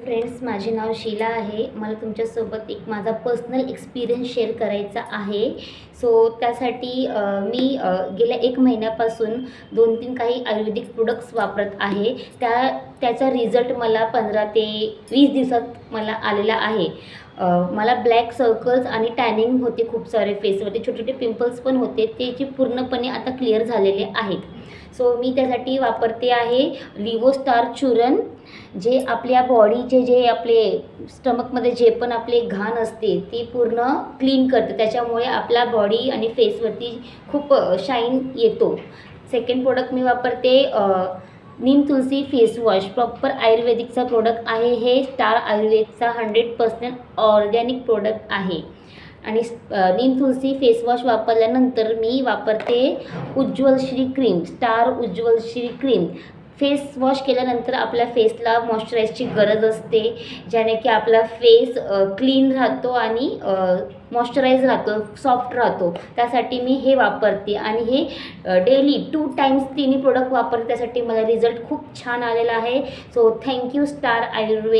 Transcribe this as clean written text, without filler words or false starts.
Friends, माझे नाव शीला आहे. मला तुमच्यासोबत एक माझा पर्सनल एक्सपिरियन्स शेअर करायचा आहे. त्यासाठी मी गेल्या 1 महिन्यापासून 2-3 काही आयुर्वेदिक प्रोडक्ट्स वापरत आहे. त्याचा रिझल्ट मला 15 ते 20 दिवसात मला आलेला आहे. मला ब्लॅक सर्कल्स आणि टॅनिंग होते खूप सारे फेसवरती, छोटे-छोटे पिंपल्स पण होते, ते जे पूर्णपणे आता क्लिअर झालेले आहेत. मी त्यासाठी वापरते आहे लिव्होस्टार चूर्ण, जे आपल्या बॉडीचे जे आपले स्टमकमध्ये जे पण आपले घाण असते ती पूर्ण क्लीन करते. त्याच्यामुळे आपला बॉडी आणि फेसवरती खूप शाईन येतो. सेकंड प्रोडक्ट मी वापरते नीम तुलसी फेस वॉश. प्रॉपर आयुर्वेदिकचा प्रोडक्ट आहे हे. स्टार आयुर्वेदचा 100% ऑर्गॅनिक प्रोडक्ट आहे. आणि नीम तुलसी फेस वॉश वापरल्यानंतर मी वापरते उज्ज्वल श्री क्रीम, स्टार उज्ज्वल श्री क्रीम. फेस वॉश केल्यानंतर आपल्या फेसला मॉइश्चराईजची गरज असते, ज्याने की आपला फेस क्लीन राहतो आणि मॉइश्चराईज राहतो, सॉफ्ट राहतो. त्यासाठी मी हे वापरते आणि हे डेली 2 टाइम्स तिन्ही प्रोडक्ट वापरते. त्यासाठी मला रिझल्ट खूप छान आलेला आहे. Thank you star Ayurveda.